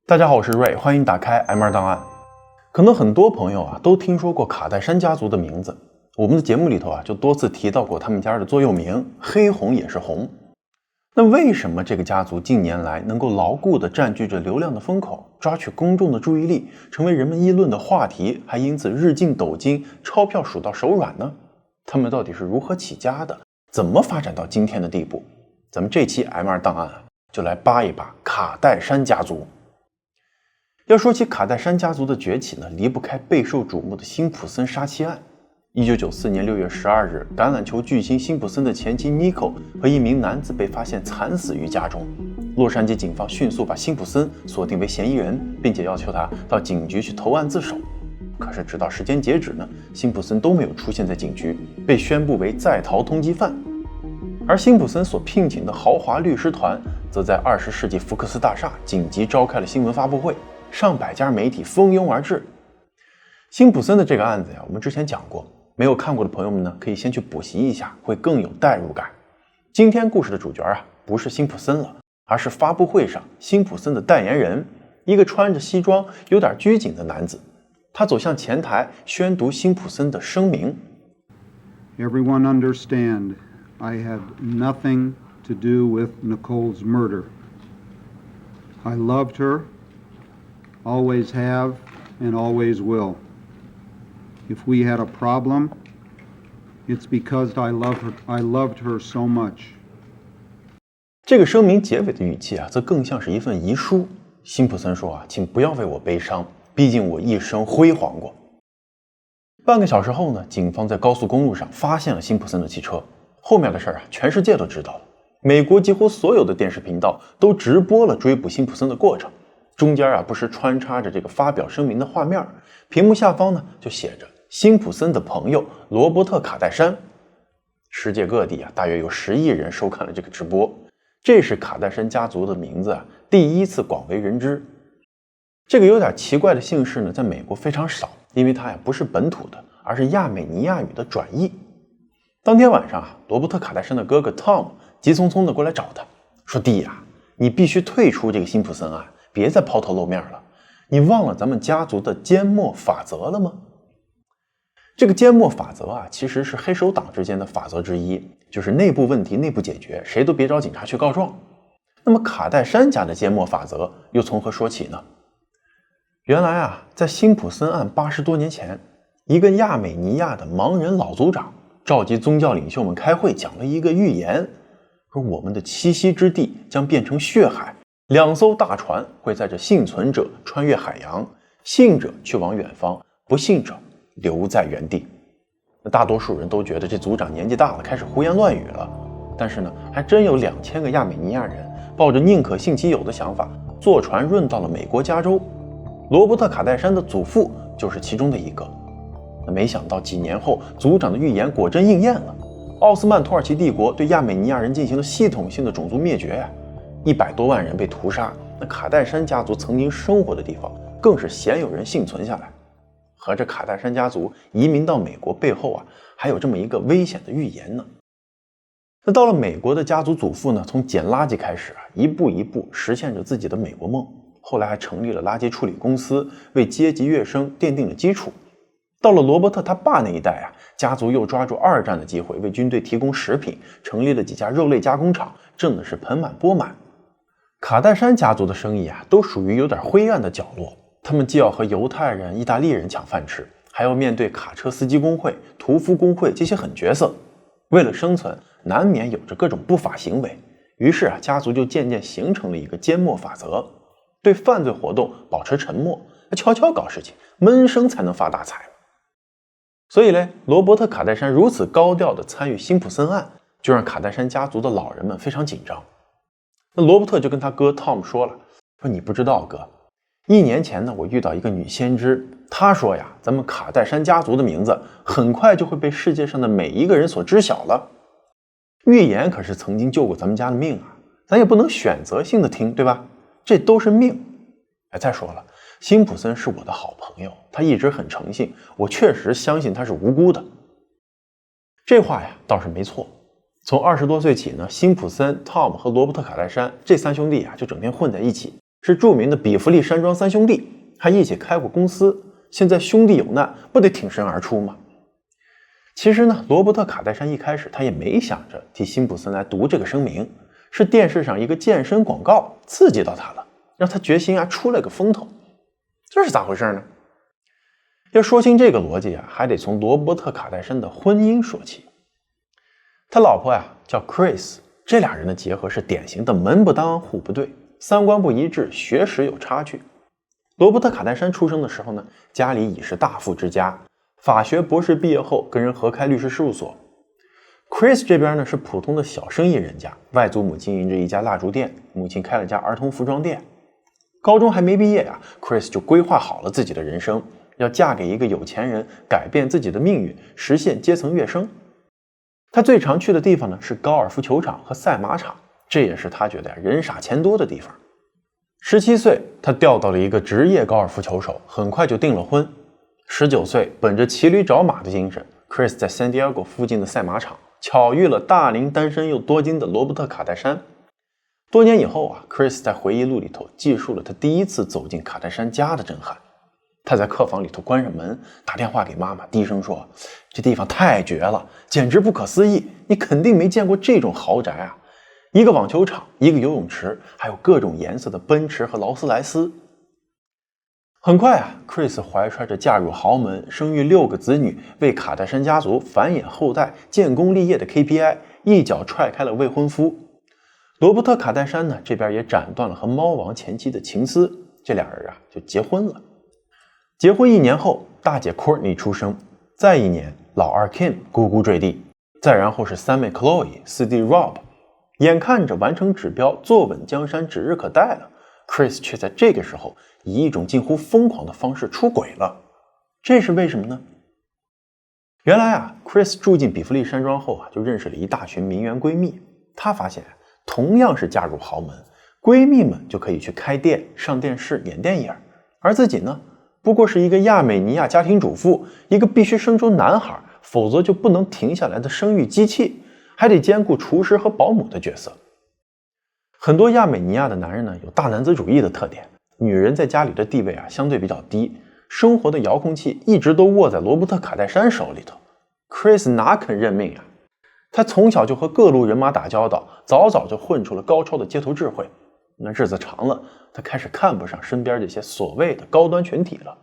大家好，我是瑞，欢迎打开 M2 档案。可能很多朋友都听说过卡戴珊家族的名字，我们的节目里头就多次提到过他们家的座右铭“黑红也是红”。那为什么这个家族近年来能够牢固地占据着流量的风口，抓取公众的注意力，成为人们议论的话题，还因此日进斗金，钞票数到手软呢？他们到底是如何起家的？怎么发展到今天的地步？咱们这期 M2 档案就来扒一扒卡戴珊家族。要说起卡戴珊家族的崛起呢，离不开备受瞩目的辛普森杀妻案。1994年6月12日，橄榄球巨星辛普森的前妻妮蔻和一名男子被发现惨死于家中。洛杉矶警方迅速把辛普森锁定为嫌疑人，并且要求他到警局去投案自首。可是直到时间截止呢，辛普森都没有出现在警局，被宣布为在逃通缉犯。而辛普森所聘请的豪华律师团则在20世纪福克斯大厦紧急召开了新闻发布会，上百家媒体蜂拥而至。辛普森的这个案子我们之前讲过，没有看过的朋友们呢，可以先去补习一下，会更有代入感。今天故事的主角不是辛普森了，而是发布会上辛普森的代言人，一个穿着西装有点拘谨的男子。他走向前台宣读辛普森的声明。 Everyone understand, I had nothing to do with Nicole's murder. I loved her, always have, and always will. If we had a problem, it's because I loved her so much. 这个声明结尾的语气则更像是一份遗书。辛普森说请不要为我悲伤，毕竟我一生辉煌过。半个小时后呢，警方在高速公路上发现了辛普森的汽车。后面的事全世界都知道了，美国几乎所有的电视频道都直播了追捕辛普森的过程，中间不时穿插着这个发表声明的画面，屏幕下方呢就写着辛普森的朋友罗伯特·卡戴珊。世界各地大约有10亿人收看了这个直播，这是卡戴珊家族的名字第一次广为人知。这个有点奇怪的姓氏呢，在美国非常少，因为它不是本土的，而是亚美尼亚语的转译。当天晚上罗伯特·卡戴珊的哥哥 Tom 急匆匆地过来找他，说弟你必须退出这个辛普森案，别再抛头露面了，你忘了咱们家族的缄默法则了吗？这个缄默法则其实是黑手党之间的法则之一，就是内部问题内部解决，谁都别找警察去告状。那么卡戴珊家的缄默法则又从何说起呢？原来在辛普森案80多年前，一个亚美尼亚的盲人老族长召集宗教领袖们开会，讲了一个预言，说我们的栖息之地将变成血海，2艘大船会载着幸存者穿越海洋，信者去往远方，不信者留在原地。大多数人都觉得这族长年纪大了，开始胡言乱语了。但是呢，还真有2000个亚美尼亚人抱着宁可信其有的想法，坐船润到了美国加州。罗伯特·卡戴珊的祖父就是其中的一个。没想到几年后，族长的预言果真应验了。奥斯曼土耳其帝国对亚美尼亚人进行了系统性的种族灭绝，100多万人被屠杀。那卡戴珊家族曾经生活的地方，更是鲜有人幸存下来。合着卡戴珊家族移民到美国背后还有这么一个危险的预言呢。那到了美国的家族祖父呢，从捡垃圾开始一步一步实现着自己的美国梦。后来还成立了垃圾处理公司，为阶级跃升奠定了基础。到了罗伯特他爸那一代家族又抓住2战的机会，为军队提供食品，成立了几家肉类加工厂，挣的是盆满钵满。卡戴珊家族的生意都属于有点灰暗的角落，他们既要和犹太人、意大利人抢饭吃，还要面对卡车司机工会、屠夫工会这些狠角色。为了生存，难免有着各种不法行为，于是家族就渐渐形成了一个缄默法则，对犯罪活动保持沉默，悄悄搞事情，闷声才能发大财。所以罗伯特·卡戴珊如此高调地参与辛普森案，就让卡戴珊家族的老人们非常紧张。那罗伯特就跟他哥 Tom 说了，说你不知道哥，1年前呢，我遇到一个女先知，她说咱们卡戴珊家族的名字很快就会被世界上的每一个人所知晓了。预言可是曾经救过咱们家的命咱也不能选择性的听，对吧？这都是命。再说了，辛普森是我的好朋友，他一直很诚信，我确实相信他是无辜的。这话倒是没错。从20多岁起呢，辛普森、Tom 和罗伯特·卡戴珊这3兄弟就整天混在一起，是著名的比弗利山庄三兄弟，还一起开过公司。现在兄弟有难，不得挺身而出吗？其实呢，罗伯特·卡戴珊一开始他也没想着替辛普森来读这个声明，是电视上一个健身广告刺激到他了，让他决心出了个风头。这是咋回事呢？要说清这个逻辑还得从罗伯特·卡戴珊的婚姻说起。他老婆叫 Chris， 这俩人的结合是典型的门不当户不对，三观不一致，学识有差距。罗伯特·卡戴珊出生的时候呢，家里已是大富之家，法学博士毕业后跟人合开律师事务所。Chris 这边呢是普通的小生意人家，外祖母经营着一家蜡烛店，母亲开了家儿童服装店。高中还没毕业Chris 就规划好了自己的人生，要嫁给一个有钱人，改变自己的命运，实现阶层跃升。他最常去的地方呢是高尔夫球场和赛马场，这也是他觉得人傻钱多的地方。17岁，他调到了一个职业高尔夫球手，很快就订了婚。19岁，本着骑驴找马的精神 ，Chris 在 San Diego 附近的赛马场巧遇了大龄单身又多金的罗伯特·卡戴珊。多年以后Chris 在回忆录里头记述了他第一次走进卡戴珊家的震撼。他在客房里头关上门，打电话给妈妈，低声说：“这地方太绝了，简直不可思议！你肯定没见过这种豪宅一个网球场，一个游泳池，还有各种颜色的奔驰和劳斯莱斯。”很快Chris 怀揣着嫁入豪门，生育6个子女，为卡戴珊家族繁衍后代、建功立业的 KPI， 一脚踹开了未婚夫。罗伯特·卡戴珊呢，这边也斩断了和猫王前妻的情丝，这俩人就结婚了。结婚1年后，大姐 Courtney 出生，再1年，老二 Kim 咕咕坠地，再然后是三妹 Chloe、四弟 Rob。眼看着完成指标，坐稳江山指日可待了， Chris 却在这个时候以一种近乎疯狂的方式出轨了。这是为什么呢？原来Chris 住进比弗利山庄后就认识了一大群名媛闺蜜。她发现同样是嫁入豪门，闺蜜们就可以去开店、上电视、演电影，而自己呢，不过是一个亚美尼亚家庭主妇，一个必须生出男孩，否则就不能停下来的生育机器，还得兼顾厨师和保姆的角色。很多亚美尼亚的男人呢，有大男子主义的特点，女人在家里的地位相对比较低，生活的遥控器一直都握在罗伯特·卡戴珊手里头。Chris 哪肯认命他从小就和各路人马打交道，早早就混出了高超的街头智慧。那日子长了，他开始看不上身边这些所谓的高端群体了，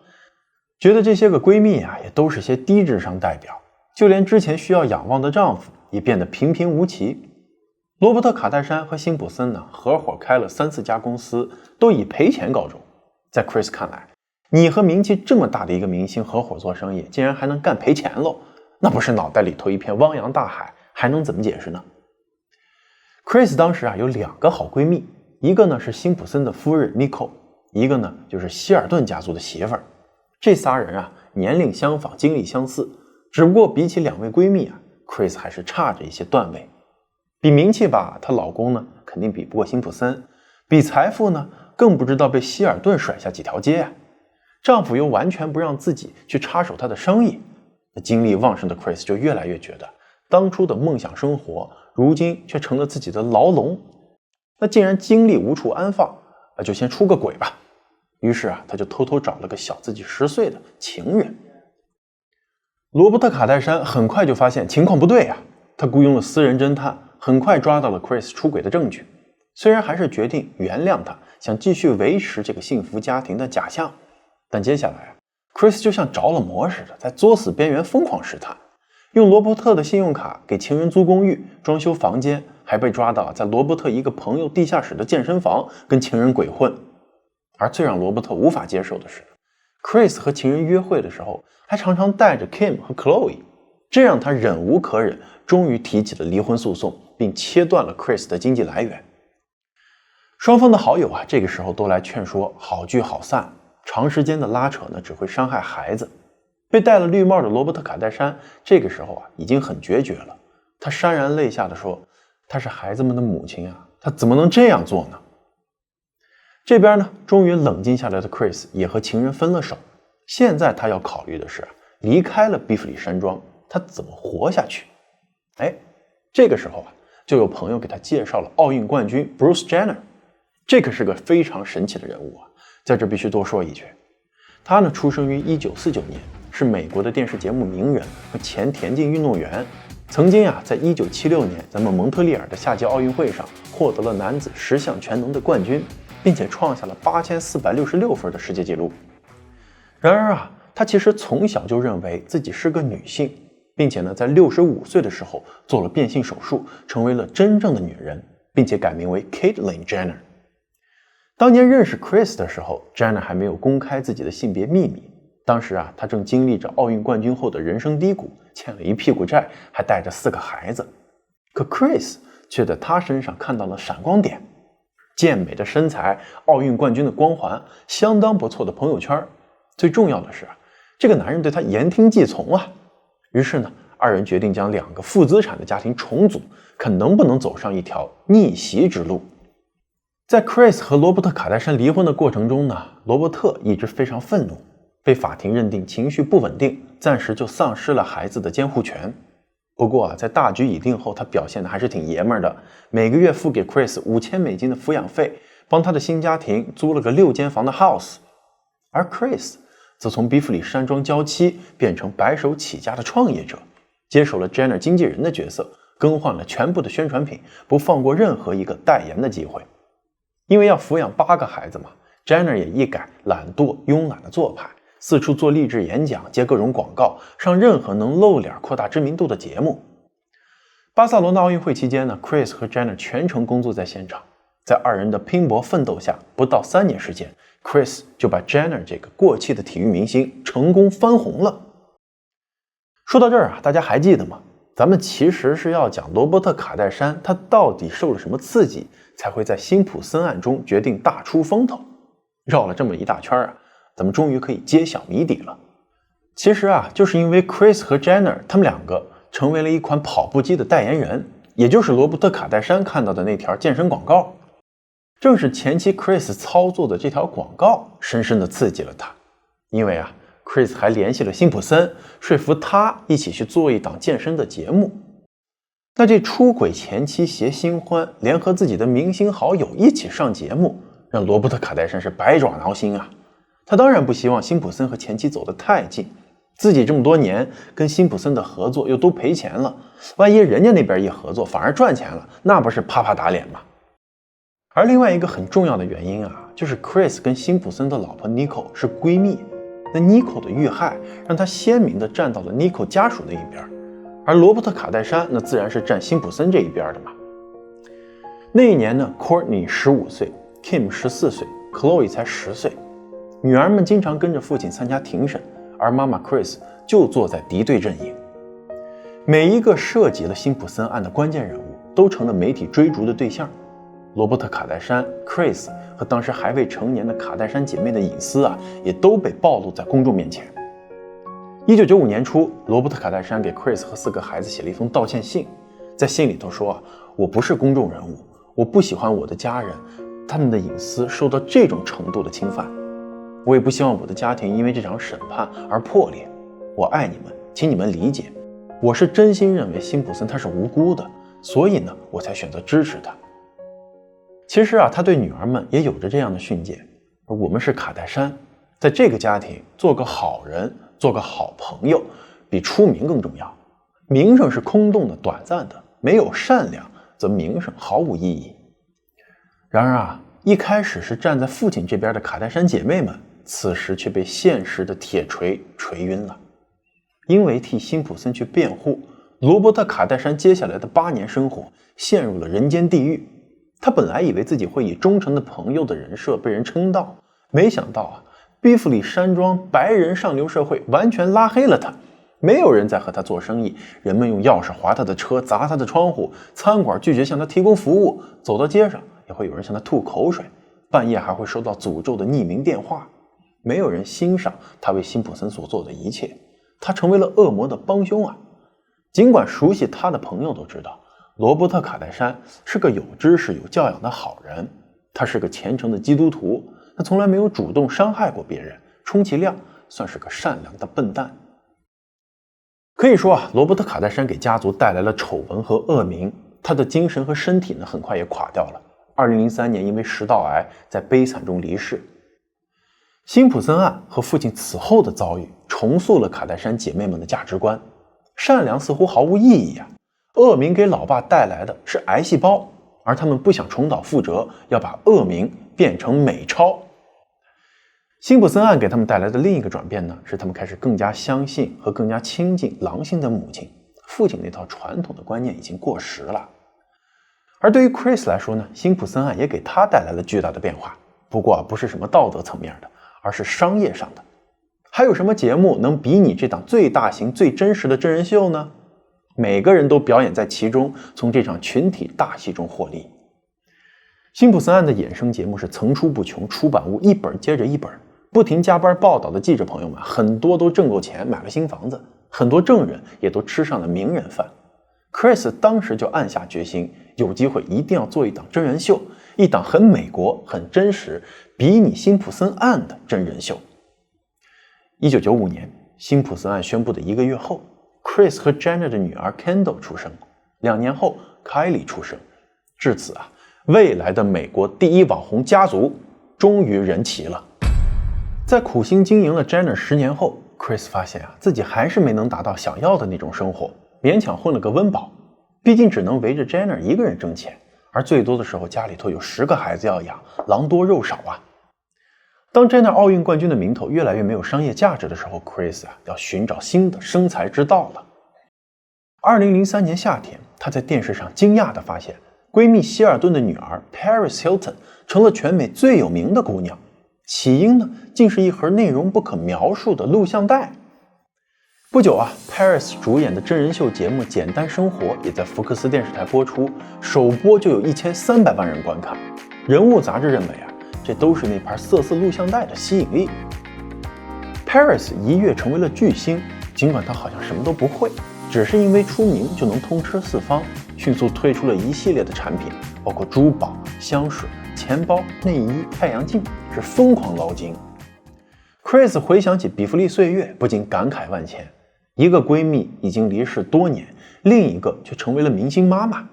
觉得这些个闺蜜也都是些低智商代表，就连之前需要仰望的丈夫也变得平平无奇。罗伯特·卡戴珊和辛普森呢，合伙开了3、4家公司，都以赔钱告终。在 Chris 看来，你和名气这么大的一个明星合伙做生意，竟然还能干赔钱喽，那不是脑袋里头一片汪洋大海，还能怎么解释呢？ Chris 当时有2个好闺蜜，一个呢是辛普森的夫人 Nicole， 一个呢就是希尔顿家族的媳妇儿。这仨人年龄相仿，经历相似，只不过比起2位闺蜜Chris 还是差着一些段位。比名气吧，她老公呢肯定比不过辛普森；比财富呢，更不知道被希尔顿甩下几条街丈夫又完全不让自己去插手他的生意，那精力旺盛的 Chris 就越来越觉得，当初的梦想生活，如今却成了自己的牢笼。那既然精力无处安放，就先出个轨吧。于是他就偷偷找了个小自己10岁的情人。罗伯特·卡戴珊很快就发现情况不对他雇佣了私人侦探，很快抓到了 Chris 出轨的证据。虽然还是决定原谅他，想继续维持这个幸福家庭的假象，但接下来Chris 就像着了魔似的，在作死边缘疯狂试探，用罗伯特的信用卡给情人租公寓、装修房间，还被抓到在罗伯特一个朋友地下室的健身房跟情人鬼混。而最让罗伯特无法接受的是， Chris 和情人约会的时候还常常带着 Kim 和 Chloe， 这让他忍无可忍，终于提起了离婚诉讼，并切断了 Chris 的经济来源。双方的好友这个时候都来劝说好聚好散，长时间的拉扯呢，只会伤害孩子。被戴了绿帽的罗伯特·卡戴珊这个时候已经很决绝了，他潸然泪下的说，他是孩子们的母亲他怎么能这样做呢？这边呢，终于冷静下来的 Chris 也和情人分了手，现在他要考虑的是离开了比弗利山庄，他怎么活下去？这个时候就有朋友给他介绍了奥运冠军 Bruce Jenner。这可是个非常神奇的人物啊，在这必须多说一句。他呢，出生于1949年，是美国的电视节目名人和前田径运动员，曾经在1976年咱们蒙特利尔的夏季奥运会上获得了男子10项全能的冠军，并且创下了8466分的世界纪录。然而他其实从小就认为自己是个女性，并且呢，在65岁的时候做了变性手术，成为了真正的女人，并且改名为 Caitlyn Jenner。当年认识 Chris 的时候 ，Jenner 还没有公开自己的性别秘密。当时她正经历着奥运冠军后的人生低谷，欠了一屁股债，还带着4个孩子。可 Chris 却在她身上看到了闪光点：健美的身材、奥运冠军的光环、相当不错的朋友圈。最重要的是这个男人对她言听计从啊。于是呢，二人决定将2个负资产的家庭重组，看能不能走上一条逆袭之路。在 Chris 和罗伯特·卡戴珊离婚的过程中呢，罗伯特一直非常愤怒，被法庭认定情绪不稳定，暂时就丧失了孩子的监护权。不过在大局已定后，他表现的还是挺爷们儿的，每个月付给 Chris $5000的抚养费，帮他的新家庭租了个6间房的 house。而 Chris 则从比弗里山庄娇妻变成白手起家的创业者，接手了 Jenner 经纪人的角色，更换了全部的宣传品，不放过任何一个代言的机会。因为要抚养8个孩子嘛， Jenner 也一改懒惰慵懒的做派，四处做励志演讲，接各种广告，上任何能露脸扩大知名度的节目。巴塞罗那奥运会期间呢， Chris 和 Jenner 全程工作在现场，在二人的拼搏奋斗下，不到3年时间， Chris 就把 Jenner 这个过气的体育明星成功翻红了。说到这儿大家还记得吗？咱们其实是要讲罗伯特·卡戴珊他到底受了什么刺激，才会在辛普森案中决定大出风头。绕了这么一大圈咱们终于可以揭晓谜底了。其实就是因为 Chris 和 Jenner 他们2个成为了一款跑步机的代言人，也就是罗伯特·卡戴珊看到的那条健身广告。正是前期 Chris 操作的这条广告深深地刺激了他，因为Chris 还联系了辛普森，说服他一起去做一档健身的节目。那这出轨前妻携新欢，联合自己的明星好友一起上节目，让罗伯特·卡戴珊是百爪挠心啊。他当然不希望辛普森和前妻走得太近，自己这么多年跟辛普森的合作又都赔钱了，万一人家那边一合作反而赚钱了，那不是啪啪打脸吗？而另外一个很重要的原因就是 Chris 跟辛普森的老婆 Nicole 是闺蜜，那 Nicole 的遇害让他鲜明地站到了 Nicole 家属那一边，而罗伯特·卡戴珊那自然是站辛普森这一边的嘛。那一年呢 Courtney 15岁， Kim 14岁， Chloe 才10岁。女儿们经常跟着父亲参加庭审，而妈妈 Chris 就坐在敌对阵营。每一个涉及了辛普森案的关键人物都成了媒体追逐的对象。罗伯特·卡戴珊、Chris 和当时还未成年的卡戴珊姐妹的隐私也都被暴露在公众面前。1995年初，罗伯特·卡戴珊给 Chris 和4个孩子写了一封道歉信，在信里头说我不是公众人物，我不喜欢我的家人他们的隐私受到这种程度的侵犯，我也不希望我的家庭因为这场审判而破裂，我爱你们，请你们理解，我是真心认为辛普森他是无辜的，所以呢我才选择支持他。其实他对女儿们也有着这样的训诫，我们是卡戴珊，在这个家庭做个好人，做个好朋友比出名更重要。名声是空洞的、短暂的，没有善良则名声毫无意义。然而一开始是站在父亲这边的卡戴珊姐妹们，此时却被现实的铁锤锤晕了。因为替辛普森去辩护，罗伯特·卡戴珊接下来的8年生活陷入了人间地狱。他本来以为自己会以忠诚的朋友的人设被人称道，没想到比弗里山庄白人上流社会完全拉黑了他，没有人再和他做生意，人们用钥匙划他的车，砸他的窗户，餐馆拒绝向他提供服务，走到街上也会有人向他吐口水，半夜还会收到诅咒的匿名电话。没有人欣赏他为辛普森所做的一切，他成为了恶魔的帮凶尽管熟悉他的朋友都知道罗伯特·卡戴珊是个有知识有教养的好人，他是个虔诚的基督徒，他从来没有主动伤害过别人，充其量算是个善良的笨蛋。可以说罗伯特·卡戴珊给家族带来了丑闻和恶名，他的精神和身体呢很快也垮掉了， 2003年因为食道癌在悲惨中离世。辛普森案和父亲此后的遭遇重塑了卡戴珊姐妹们的价值观，善良似乎毫无意义啊，恶名给老爸带来的是癌细胞，而他们不想重蹈覆辙，要把恶名变成美钞。辛普森案给他们带来的另一个转变呢，是他们开始更加相信和更加亲近狼性的母亲，父亲那套传统的观念已经过时了。而对于 Chris 来说呢，辛普森案也给他带来了巨大的变化，不过不是什么道德层面的，而是商业上的。还有什么节目能比拟这档最大型最真实的真人秀呢？每个人都表演在其中，从这场群体大戏中获利。辛普森案的衍生节目是层出不穷，出版物一本接着一本，不停加班报道的记者朋友们很多都挣够钱买了新房子，很多证人也都吃上了名人饭。Chris 当时就暗下决心，有机会一定要做一档真人秀，一档很美国、很真实、比拟辛普森案的真人秀。1995年，辛普森案宣布的1个月后， Chris 和 Jenna 的女儿 Kendall 出生，2年后 Kylie 出生。至此啊，未来的美国第一网红家族终于人齐了。在苦心经营了 Jenna 10年后， Chris 发现啊，自己还是没能达到想要的那种生活，勉强混了个温饱，毕竟只能围着 Jenna 一个人挣钱，而最多的时候家里头有10个孩子要养，狼多肉少啊。当 Jenna 奥运冠军的名头越来越没有商业价值的时候， Chris 要寻找新的生财之道了。2003年夏天，她在电视上惊讶地发现，闺蜜希尔顿的女儿 Paris Hilton 成了全美最有名的姑娘，起因呢，竟是一盒内容不可描述的录像带。不久啊， Paris 主演的真人秀节目《简单生活》也在福克斯电视台播出，首播就有1300万人观看。人物杂志认为啊，这都是那盘色色录像带的吸引力。Paris 一跃成为了巨星，尽管他好像什么都不会，只是因为出名就能通吃四方，迅速推出了一系列的产品，包括珠宝、香水、钱包、内衣、太阳镜，是疯狂捞金。Chris 回想起比弗利岁月，不禁感慨万千。一个闺蜜已经离世多年，另一个却成为了明星妈妈。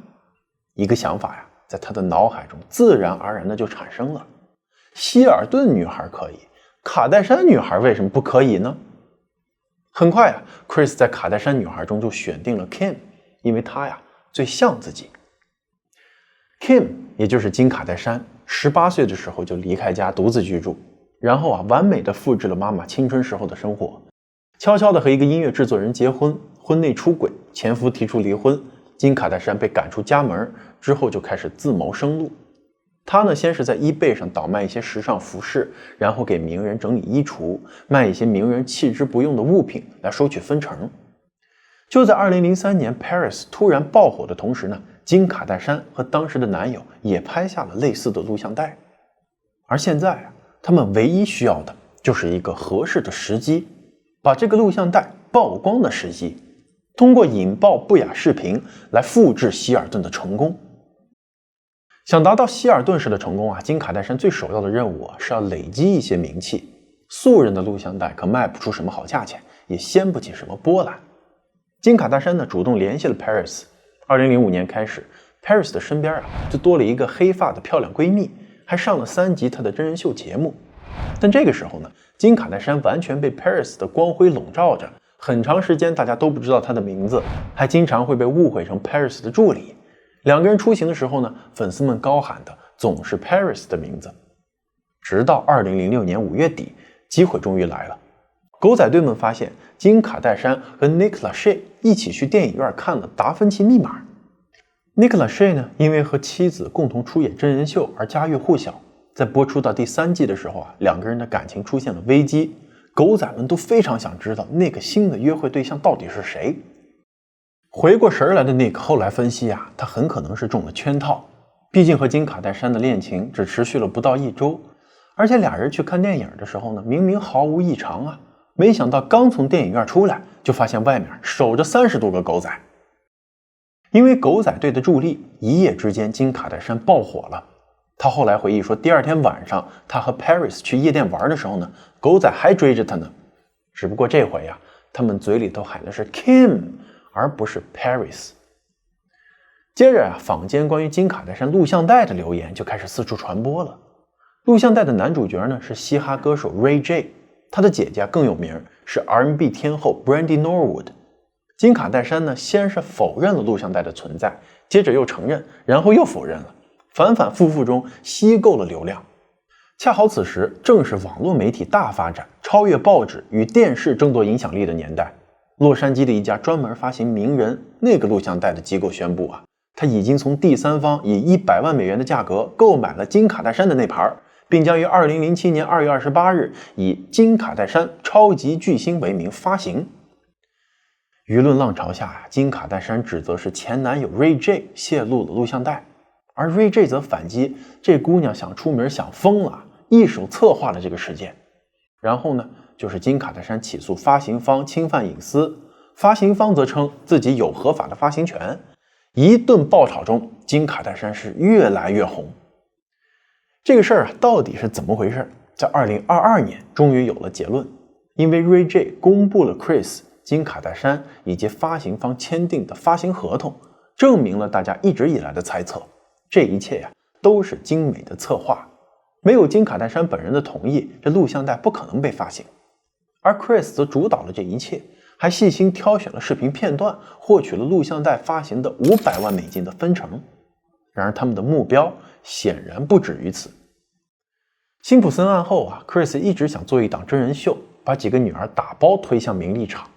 一个想法呀，在她的脑海中自然而然的就产生了：希尔顿女孩可以，卡戴珊女孩为什么不可以呢？很快啊， Chris 在卡戴珊女孩中就选定了 Kim， 因为她呀最像自己。Kim 也就是金卡戴珊，18岁的时候就离开家独自居住，然后啊完美的复制了妈妈青春时候的生活，悄悄的和一个音乐制作人结婚，婚内出轨，前夫提出离婚，金卡戴珊被赶出家门之后就开始自谋生路。她呢，先是在 eBay 上倒卖一些时尚服饰，然后给名人整理衣橱，卖一些名人弃之不用的物品来收取分成。就在2003年 Paris 突然爆火的同时呢，金卡戴珊和当时的男友也拍下了类似的录像带。而现在啊，他们唯一需要的就是一个合适的时机，把这个录像带曝光的时机，通过引爆不雅视频来复制希尔顿的成功。想达到希尔顿式的成功啊，金卡戴珊最首要的任务是要累积一些名气。素人的录像带可卖不出什么好价钱，也掀不起什么波澜。金卡戴珊呢主动联系了 Paris。2005年开始， Paris 的身边就多了一个黑发的漂亮闺蜜，还上了3集她的真人秀节目。但这个时候呢，金卡戴珊完全被 Paris 的光辉笼罩着，很长时间大家都不知道她的名字，还经常会被误会成 Paris 的助理。2个人出行的时候呢，粉丝们高喊的总是 Paris 的名字。直到2006年5月底，机会终于来了。狗仔队们发现金卡戴珊和 Nick Lachey 一起去电影院看了《达芬奇密码》。Nick Lachey 呢，因为和妻子共同出演真人秀而家喻户晓。在播出到第3季的时候啊，2个人的感情出现了危机。狗仔们都非常想知道那个新的约会对象到底是谁。回过神来的 Nick 后来分析啊，他很可能是中了圈套。毕竟和金卡戴珊的恋情只持续了不到1周，而且俩人去看电影的时候呢，明明毫无异常啊，没想到刚从电影院出来，就发现外面守着30多个狗仔。因为狗仔队的助力，一夜之间金卡戴珊爆火了。他后来回忆说，第2天晚上他和 Paris 去夜店玩的时候呢，狗仔还追着他呢。只不过这回啊，他们嘴里头喊的是 Kim， 而不是 Paris。接着坊间关于金卡戴珊录像带的流言就开始四处传播了。录像带的男主角呢是嘻哈歌手 Ray J， 他的姐姐更有名，是 R&B 天后 Brandy Norwood。金卡戴珊呢先是否认了录像带的存在，接着又承认，然后又否认了，反反复复中吸够了流量。恰好此时正是网络媒体大发展，超越报纸与电视争夺影响力的年代。洛杉矶的一家专门发行名人那个录像带的机构宣布他已经从第三方以100万美元的价格购买了金卡戴珊的那盘，并将于2007年2月28日以金卡戴珊超级巨星为名发行。舆论浪潮下金卡戴珊指责是前男友 Ray J 泄露了录像带，而 Ray J 则反击这姑娘想出名想疯了，一手策划了这个事件。然后呢，就是金卡戴珊起诉发行方侵犯隐私，发行方则称自己有合法的发行权。一顿爆炒中，金卡戴珊是越来越红。这个事儿到底是怎么回事？在2022年终于有了结论，因为 Ray J 公布了 Chris、金卡戴珊以及发行方签订的发行合同，证明了大家一直以来的猜测，这一切都是精美的策划。没有金卡戴珊本人的同意，这录像带不可能被发行。而 Chris 则主导了这一切，还细心挑选了视频片段，获取了录像带发行的500万美金的分成。然而他们的目标显然不止于此。辛普森案后Chris 一直想做一档真人秀，把几个女儿打包推向名利场。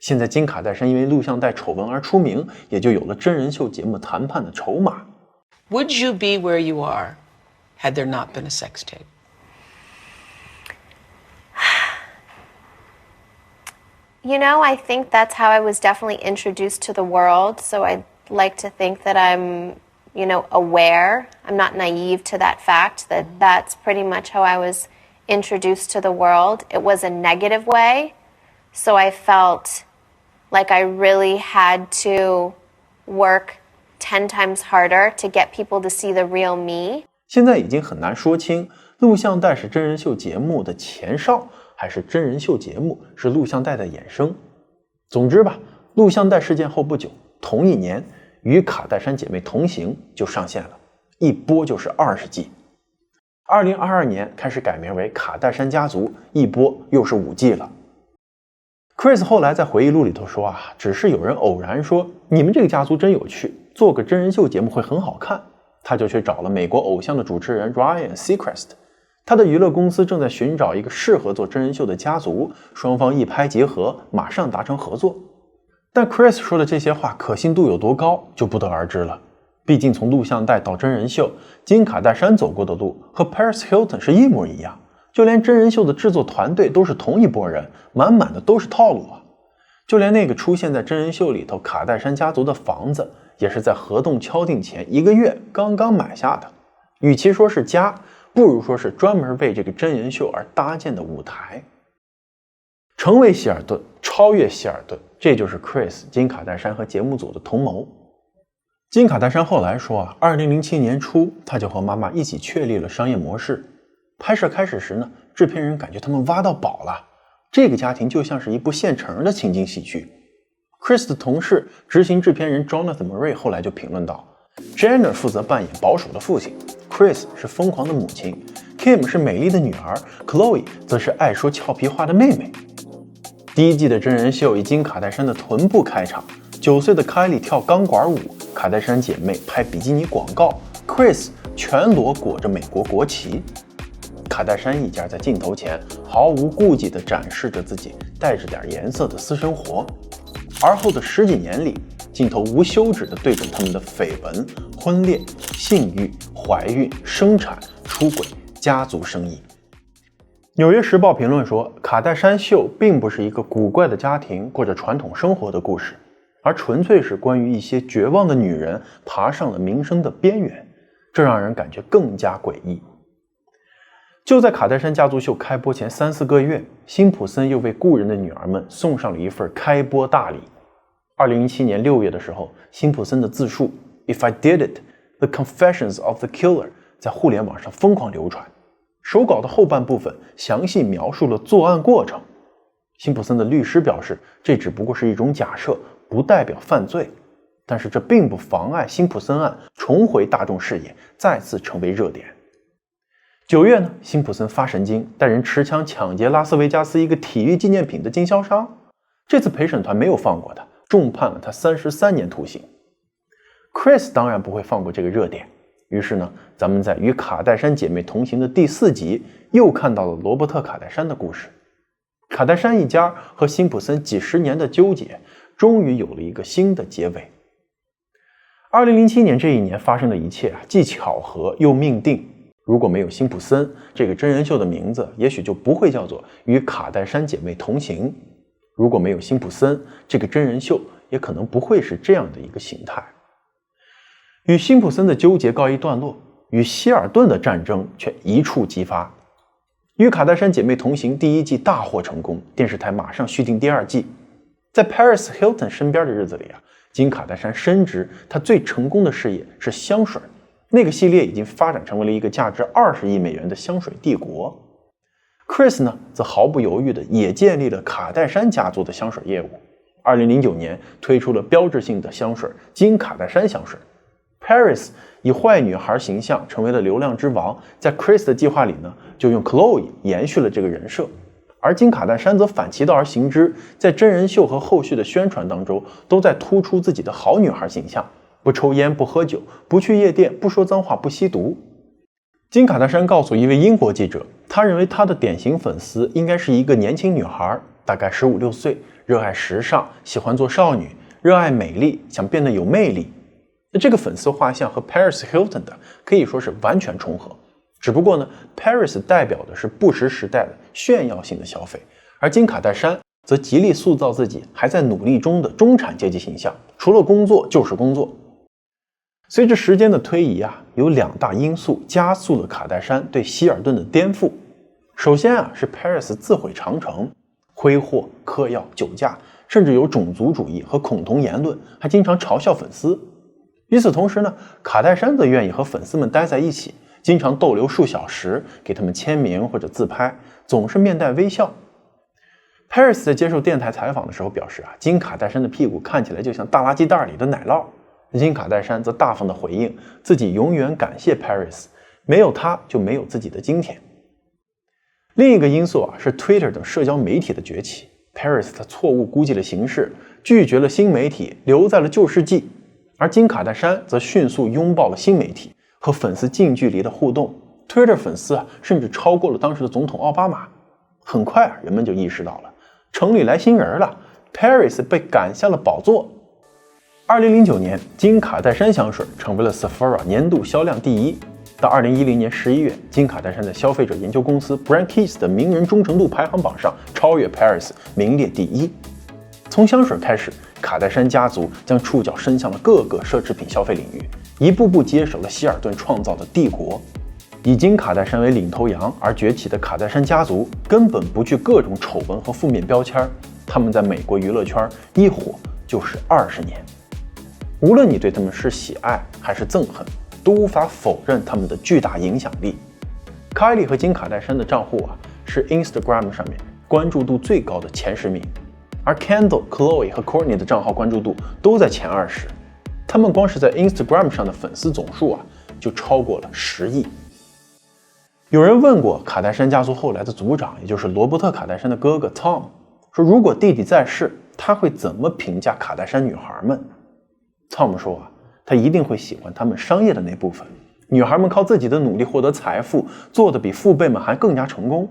现在金卡戴珊因为录像带丑闻而出名，也就有了真人秀节目谈判的筹码。 Would you be where you are had there not been a sex tape? You know, I think that's how I was definitely introduced to the world. So I'd like to think that I'm, aware. I'm not naive to that fact that that's pretty much how I was introduced to the world. It was a negative way. So I felt like I really had to work 10 times harder to get people to see the real me. 现在已经很难说清录像带是真人秀节目的前哨，还是真人秀节目是录像带的衍生。总之吧，录像带事件后不久，同一年与卡戴珊姐妹同行就上线了，一播就是20季。2022年开始改名为卡戴珊家族，一播又是5季了。Chris 后来在回忆录里头说只是有人偶然说你们这个家族真有趣，做个真人秀节目会很好看，他就去找了美国偶像的主持人 Ryan Seacrest， 他的娱乐公司正在寻找一个适合做真人秀的家族，双方一拍即合，马上达成合作。但 Chris 说的这些话可信度有多高就不得而知了，毕竟从录像带到真人秀，金卡戴珊走过的路和 Paris Hilton 是一模一样，就连真人秀的制作团队都是同一拨人，满满的都是套路就连那个出现在真人秀里头卡戴珊家族的房子，也是在合同敲定前1个月刚刚买下的。与其说是家，不如说是专门为这个真人秀而搭建的舞台。成为希尔顿，超越希尔顿，这就是 Chris、金卡戴珊和节目组的同谋。金卡戴珊后来说2007年初，他就和妈妈一起确立了商业模式。拍摄开始时呢，制片人感觉他们挖到宝了，这个家庭就像是一部现成的情景喜剧。Chris 的同事执行制片人 Jonathan Murray 后来就评论道， Jenner 负责扮演保守的父亲， Chris 是疯狂的母亲， Kim 是美丽的女儿， Chloe 则是爱说俏皮话的妹妹。第1季的真人秀以金卡戴珊的臀部开场，9岁的 Kylie 跳钢管舞，卡戴珊姐妹拍比基尼广告， Chris 全裸裹着美国国旗。卡戴珊一家在镜头前毫无顾忌地展示着自己带着点颜色的私生活，而后的10几年里，镜头无休止地对准他们的绯闻、婚恋、性欲、怀孕、生产、出轨、家族生意。纽约时报评论说，卡戴珊秀并不是一个古怪的家庭过着传统生活的故事，而纯粹是关于一些绝望的女人爬上了名声的边缘，这让人感觉更加诡异。就在卡戴珊家族秀开播前3、4个月，辛普森又为故人的女儿们送上了一份开播大礼。2017年6月的时候，辛普森的自述 If I Did It, The Confessions of the Killer 在互联网上疯狂流传。手稿的后半部分详细描述了作案过程。辛普森的律师表示，这只不过是一种假设，不代表犯罪。但是这并不妨碍辛普森案重回大众视野，再次成为热点。9月呢，辛普森发神经，带人持枪抢劫拉斯维加斯一个体育纪念品的经销商。这次陪审团没有放过他，重判了他33年徒刑。Chris 当然不会放过这个热点，于是呢，咱们在与卡戴珊姐妹同行的第4集又看到了罗伯特·卡戴珊的故事。卡戴珊一家和辛普森几十年的纠结，终于有了一个新的结尾。2007年这一年发生的一切既巧合又命定。如果没有辛普森，这个真人秀的名字也许就不会叫做《与卡戴珊姐妹同行》。如果没有辛普森，这个真人秀也可能不会是这样的一个形态。与辛普森的纠结告一段落，与希尔顿的战争却一触即发。与卡戴珊姐妹同行第1季大获成功，电视台马上续订第2季。在 Paris Hilton 身边的日子里金卡戴珊深知她最成功的事业是香水，那个系列已经发展成为了一个价值20亿美元的香水帝国。Chris 呢，则毫不犹豫地也建立了卡戴珊家族的香水业务。2009年推出了标志性的香水金卡戴珊香水。Paris 以坏女孩形象成为了流量之王，在 Chris 的计划里呢，就用 Chloe 延续了这个人设。而金卡戴珊则反其道而行之，在真人秀和后续的宣传当中，都在突出自己的好女孩形象，不抽烟，不喝酒，不去夜店，不说脏话，不吸毒。金卡戴珊告诉一位英国记者，他认为他的典型粉丝应该是一个年轻女孩，大概15、16岁，热爱时尚，喜欢做少女，热爱美丽，想变得有魅力。这个粉丝画像和 Paris Hilton 的可以说是完全重合，只不过呢 Paris 代表的是不时时代的炫耀性的消费，而金卡戴珊则极力塑造自己还在努力中的中产阶级形象，除了工作就是工作。随着时间的推移有2大因素加速了卡戴珊对希尔顿的颠覆。首先是 Paris 自毁长城，挥霍、嗑药、酒驾，甚至有种族主义和恐同言论，还经常嘲笑粉丝。与此同时呢，卡戴珊则愿意和粉丝们待在一起，经常逗留数小时，给他们签名或者自拍，总是面带微笑。Paris 在接受电台采访的时候表示金卡戴珊的屁股看起来就像大垃圾袋里的奶酪。金卡戴珊则大方地回应自己永远感谢 Paris， 没有他就没有自己的今天。另一个因素是 Twitter 等社交媒体的崛起。Paris 他错误估计了形势，拒绝了新媒体，留在了旧世纪。而金卡戴珊则迅速拥抱了新媒体，和粉丝近距离的互动。Twitter 粉丝甚至超过了当时的总统奥巴马。很快人们就意识到了，城里来新人了， Paris 被赶下了宝座。2009年，金卡戴珊香水成为了 Sephora 年度销量第1。到2010年11月，金卡戴珊在消费者研究公司 Brandkeys 的名人忠诚度排行榜上超越 Paris， 名列第1。从香水开始，卡戴珊家族将触角伸向了各个奢侈品消费领域，一步步接手了希尔顿创造的帝国。以金卡戴珊为领头羊而崛起的卡戴珊家族根本不惧各种丑闻和负面标签，他们在美国娱乐圈一火就是20年。无论你对他们是喜爱还是憎恨，都无法否认他们的巨大影响力。凯莉和金卡戴珊的账户是 Instagram 上面关注度最高的前10名，而 Kendall、Chloe 和 Kourtney 的账号关注度都在前20，他们光是在 Instagram 上的粉丝总数就超过了10亿。有人问过卡戴珊家族后来的族长，也就是罗伯特·卡戴珊的哥哥 Tom， 说如果弟弟在世，他会怎么评价卡戴珊女孩们？Tom 说他一定会喜欢他们商业的那部分，女孩们靠自己的努力获得财富，做得比父辈们还更加成功。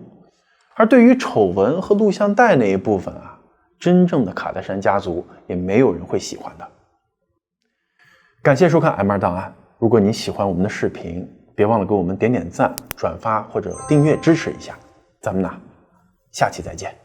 而对于丑闻和录像带那一部分真正的卡戴珊家族也没有人会喜欢的。感谢收看 M2 档案，如果你喜欢我们的视频，别忘了给我们点点赞、转发或者订阅支持一下。咱们下期再见。